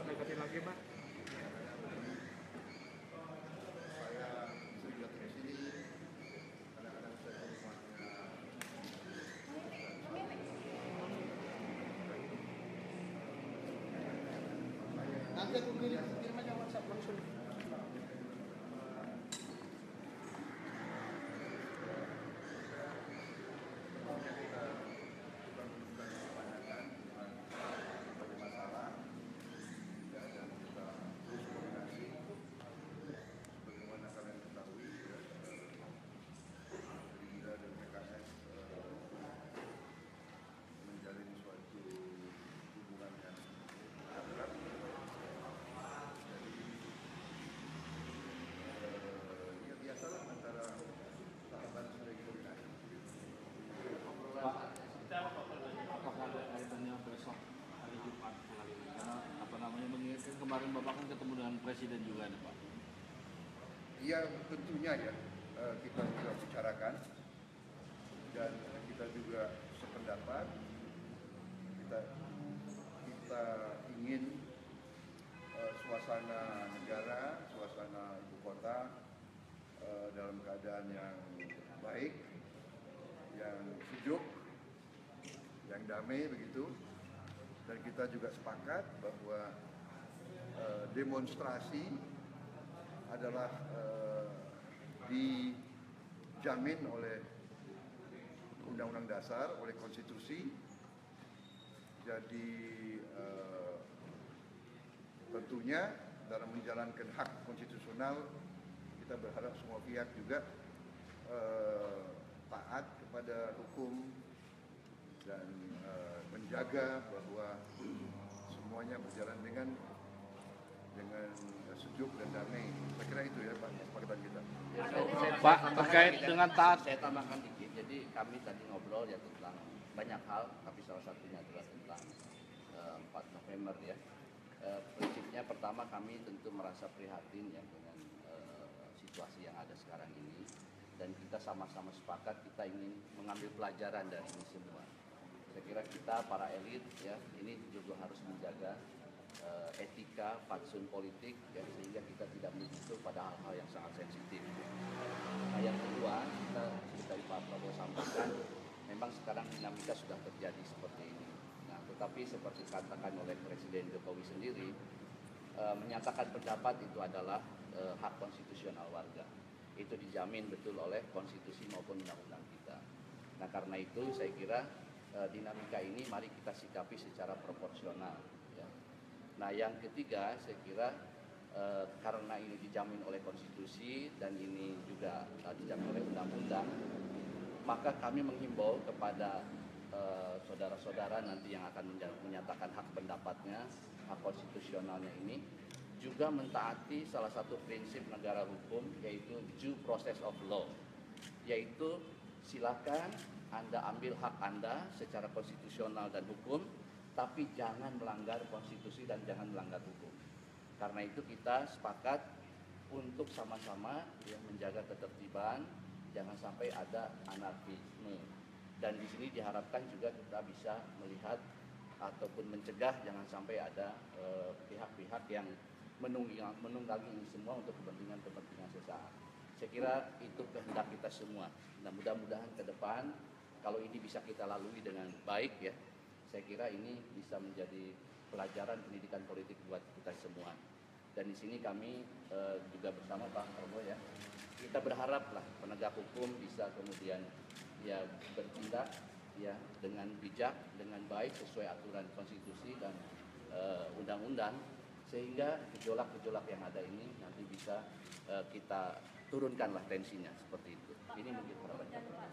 Deketin lagi, Pak. Nanti aku kirim aja WhatsApp langsung. Mengingatkan kemarin Bapak kan ketemu dengan Presiden juga nih Pak. Iya tentunya ya, kita juga bicarakan dan kita juga sependapat. Kita ingin suasana negara, suasana ibu kota dalam keadaan yang baik, yang sejuk, yang damai begitu. Dan kita juga sepakat bahwa demonstrasi adalah dijamin oleh Undang-Undang Dasar, oleh Konstitusi. Jadi tentunya dalam menjalankan hak konstitusional kita berharap semua pihak juga taat kepada hukum dan menjaga bahwa semuanya berjalan dengan sejuk dan damai. Saya kira itu ya Pak, kesepakatan kita. Pak, terkait dengan taat. Saya tambahkan dikit. Jadi kami tadi ngobrol ya tentang banyak hal, tapi salah satunya adalah tentang 4 November ya. Prinsipnya pertama kami tentu merasa prihatin ya dengan situasi yang ada sekarang ini, dan kita sama-sama sepakat kita ingin mengambil pelajaran dari ini semua. Saya kira kita para elit ya ini juga harus menjaga etika, fatsun politik ya, sehingga kita tidak menyentuh pada hal-hal yang sangat sensitif. Nah yang kedua, kita seperti tadi Pak Prabowo sampaikan, memang sekarang dinamika sudah terjadi seperti ini. Nah tetapi seperti katakan oleh Presiden Jokowi sendiri, menyatakan pendapat itu adalah hak konstitusional warga. Itu dijamin betul oleh konstitusi maupun undang-undang kita. Nah karena itu saya kira dinamika ini mari kita sikapi secara proporsional. Ya. Nah yang ketiga saya kira karena ini dijamin oleh konstitusi dan ini juga dijamin oleh undang-undang, maka kami menghimbau kepada saudara-saudara nanti yang akan menyatakan hak pendapatnya, hak konstitusionalnya ini, juga mentaati salah satu prinsip negara hukum, yaitu due process of law, yaitu silakan Anda ambil hak Anda secara konstitusional dan hukum, tapi jangan melanggar konstitusi dan jangan melanggar hukum. Karena itu kita sepakat untuk sama-sama ya, menjaga ketertiban, jangan sampai ada anarkisme. Dan di sini diharapkan juga kita bisa melihat ataupun mencegah jangan sampai ada pihak-pihak yang menunggangi ini semua untuk kepentingan sesaat. Saya kira itu kehendak kita semua. Nah mudah-mudahan ke depan kalau ini bisa kita lalui dengan baik ya, saya kira ini bisa menjadi pelajaran pendidikan politik buat kita semua. Dan di sini kami juga bersama Pak Prabowo ya, kita berharaplah penegak hukum bisa kemudian ya bertindak ya dengan bijak, dengan baik sesuai aturan konstitusi dan undang-undang, sehingga gejolak-gejolak yang ada ini nanti bisa kita turunkanlah tensinya seperti itu. Ini mungkin harapan kita.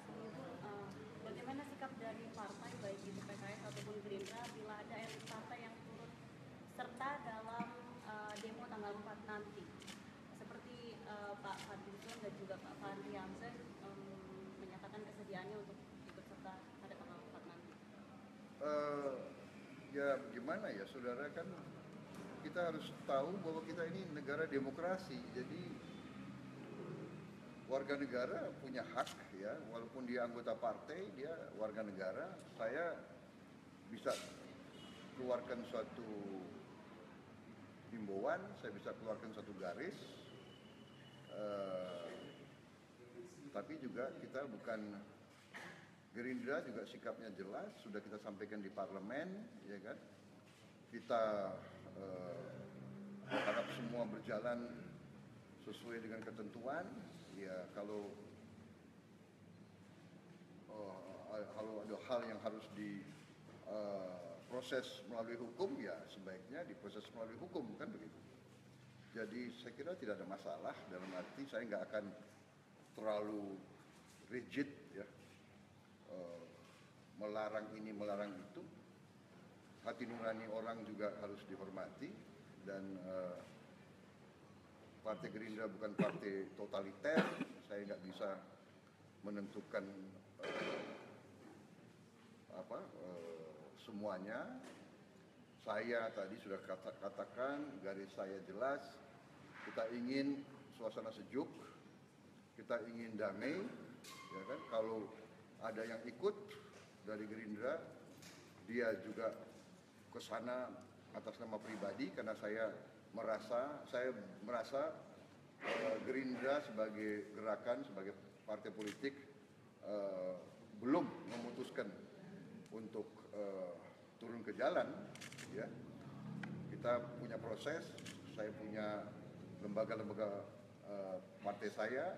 Bagaimana sikap dari partai baik itu PKS ataupun Gerindra bila ada elit partai yang turut serta dalam demo tanggal 4 nanti, seperti Pak Fadlizon dan juga Pak Fahri Hamzah menyatakan kesediaannya untuk ikut serta pada tanggal 4 nanti. Ya gimana ya saudara, kan kita harus tahu bahwa kita ini negara demokrasi, jadi warga negara punya hak ya, walaupun dia anggota partai, dia warga negara. Saya bisa keluarkan suatu himbauan, saya bisa keluarkan satu garis, tapi juga kita bukan, Gerindra juga sikapnya jelas, sudah kita sampaikan di parlemen, ya kan? Kita harap semua berjalan sesuai dengan ketentuan. Ya kalau ada hal yang harus diproses melalui hukum, ya sebaiknya diproses melalui hukum, kan begitu. Jadi saya kira tidak ada masalah, dalam arti saya nggak akan terlalu rigid ya, melarang ini melarang itu. Hati nurani orang juga harus dihormati, dan Partai Gerindra bukan partai totaliter. Saya nggak bisa menentukan semuanya. Saya tadi sudah katakan, garis saya jelas. Kita ingin suasana sejuk, kita ingin damai, ya kan? Kalau ada yang ikut dari Gerindra, dia juga ke sana atas nama pribadi, karena saya merasa Gerindra sebagai gerakan, sebagai partai politik belum memutuskan untuk turun ke jalan. Ya, kita punya proses, saya punya lembaga-lembaga partai saya,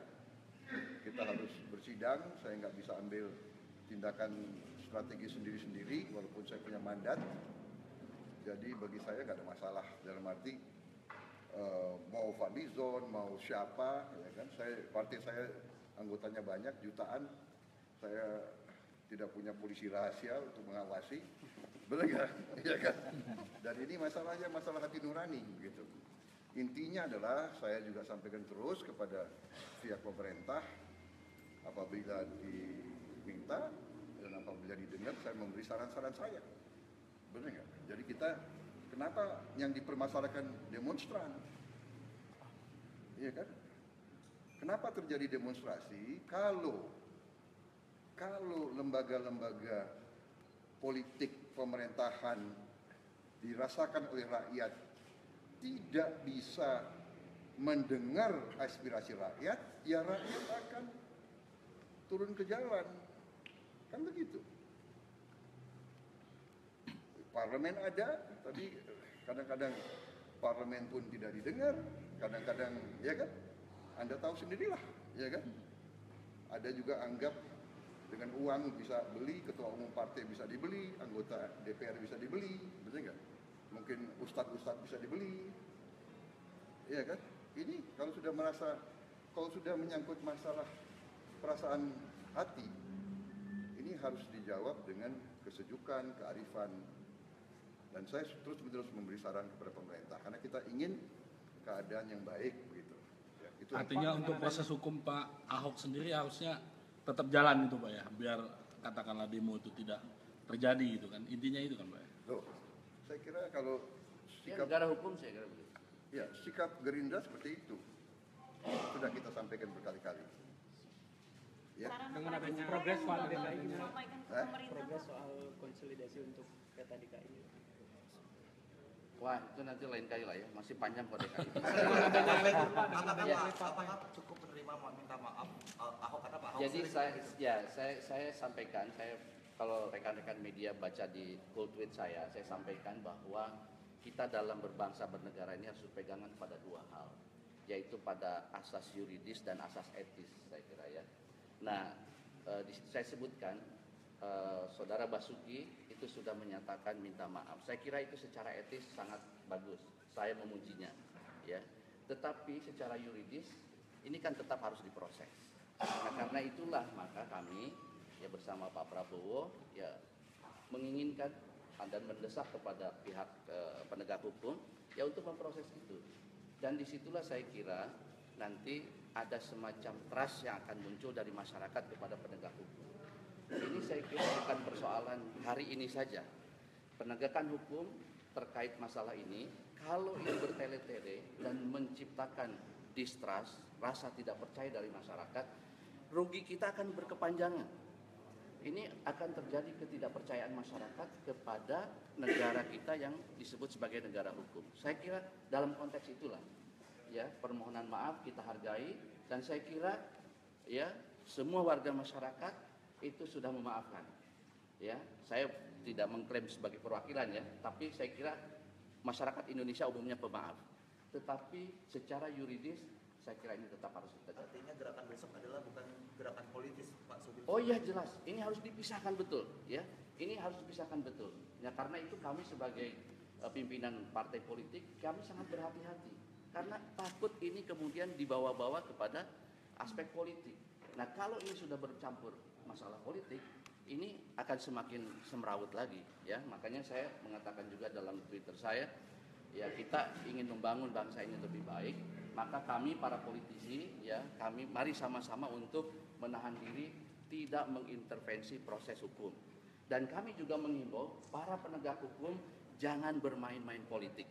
kita harus bersidang. Saya nggak bisa ambil tindakan strategi sendiri-sendiri, walaupun saya punya mandat. Jadi bagi saya nggak ada masalah, dalam arti mau Fadlizon, mau siapa, ya kan? Partai saya anggotanya banyak, jutaan. Saya tidak punya polisi rahasia untuk mengawasi, benar nggak? Ya kan? Dan ini masalahnya masalah hati nurani, gitu. Intinya adalah saya juga sampaikan terus kepada pihak pemerintah, apabila diminta dan apabila didengar, saya memberi saran-saran saya, benar nggak? Jadi kita, kenapa yang dipermasalahkan demonstran? Iya kan? Kenapa terjadi demonstrasi kalau lembaga-lembaga politik pemerintahan dirasakan oleh rakyat tidak bisa mendengar aspirasi rakyat, ya rakyat akan turun ke jalan. Kan begitu. Parlemen ada, tapi kadang-kadang parlemen pun tidak didengar, kadang-kadang, ya kan? Anda tahu sendirilah, ya kan? Ada juga anggap dengan uang bisa beli, ketua umum partai bisa dibeli, anggota DPR bisa dibeli, betul nggak? Mungkin ustadz-ustadz bisa dibeli, ya kan? Ini kalau sudah menyangkut masalah perasaan hati, ini harus dijawab dengan kesejukan, kearifan. Dan saya terus-menerus memberi saran kepada pemerintah, karena kita ingin keadaan yang baik, begitu. Ya, itu artinya untuk proses hukum Pak Ahok sendiri harusnya tetap jalan itu Pak ya, biar katakanlah demo itu tidak terjadi gitu kan, intinya itu kan Pak ya. Loh, saya kira kalau Ya, negara hukum saya kira begitu. ya, sikap Gerindra seperti itu sudah kita sampaikan berkali-kali. Ya. Saran Dengan apa lagi adanya sih, progres, Pak, Pak, yang DKI Bapak gimana? sampaikan ke pemerintah, Progres Pak? soal konsolidasi untuk peta DKI. Wah, itu nanti lain kali lah ya, masih panjang kok DKI. Apakah cukup menerima minta maaf Ahok, karena Pak Ahok Jadi sering saya sampaikan, kalau rekan-rekan media baca di full tweet saya sampaikan bahwa kita dalam berbangsa bernegara ini harus berpegangan pada dua hal, yaitu pada asas yuridis dan asas etis, saya kira ya. Nah, di situ saya sebutkan Saudara Basuki itu sudah menyatakan minta maaf. Saya kira itu secara etis sangat bagus. Saya memujinya, ya. Tetapi secara yuridis ini kan tetap harus diproses. Nah, karena itulah maka kami ya bersama Pak Prabowo ya menginginkan dan mendesak kepada pihak penegak hukum ya untuk memproses itu. Dan disitulah saya kira nanti ada semacam trust yang akan muncul dari masyarakat kepada penegak hukum. ini saya kira bukan persoalan hari ini saja. Penegakan hukum terkait masalah ini, kalau ini bertele-tele dan menciptakan distrust, rasa tidak percaya dari masyarakat, rugi kita akan berkepanjangan. Ini akan terjadi ketidakpercayaan masyarakat kepada negara kita yang disebut sebagai negara hukum. Saya kira dalam konteks itulah, ya, permohonan maaf kita hargai, dan saya kira ya semua warga masyarakat itu sudah memaafkan. Ya, saya tidak mengklaim sebagai perwakilan ya, tapi saya kira masyarakat Indonesia umumnya pemaaf. Tetapi secara yuridis saya kira ini tetap harus ditegakkan. Artinya gerakan besok adalah bukan gerakan politis, Pak Sudin. Oh iya jelas, ini harus dipisahkan betul, ya. Ini harus dipisahkan betul. Ya karena itu kami sebagai pimpinan partai politik kami sangat berhati-hati karena takut ini kemudian dibawa-bawa kepada aspek politik. Nah kalau ini sudah bercampur masalah politik, ini akan semakin semrawut lagi, ya. Makanya saya mengatakan juga dalam Twitter saya, ya kita ingin membangun bangsa ini lebih baik. Maka kami para politisi, ya kami mari sama-sama untuk menahan diri tidak mengintervensi proses hukum. Dan kami juga menghimbau para penegak hukum jangan bermain-main politik.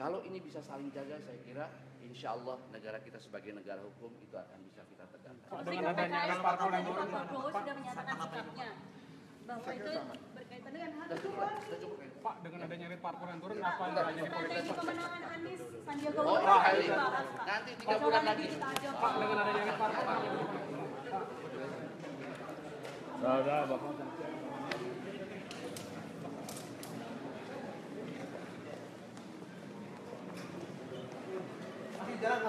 Kalau ini bisa saling jaga, saya kira insya Allah negara kita sebagai negara hukum itu akan bisa kita tegakkan. Dengan adanya Pak Prabowo sudah menyatakan sikapnya bahwa itu berkaitan dengan hal itu. Pak, dengan adanya red parpol yang turun, apa yang terjadi di politik? Strategi kemenangan Anies Sandiaga Oh, Uno hari dibahas, Pak. nanti 3 bulan lagi. Pak, dengan adanya red parpol. Udah, Bapak. Masih jalan.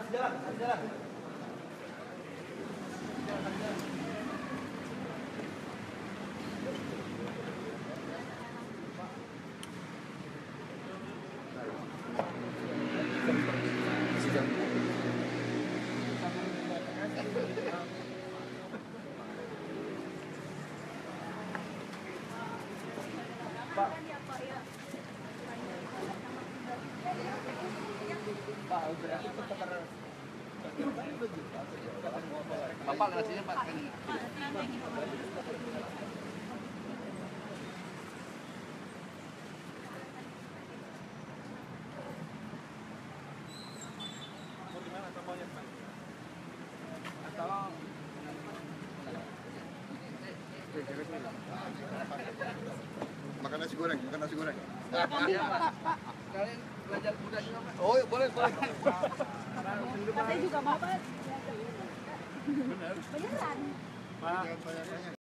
Bapak lewat sini Pak. Makan nasi goreng. Iya Pak. Kalian belajar kuda juga Pak. Oh, boleh. Saya juga mau, Pak. Beneran. Pak.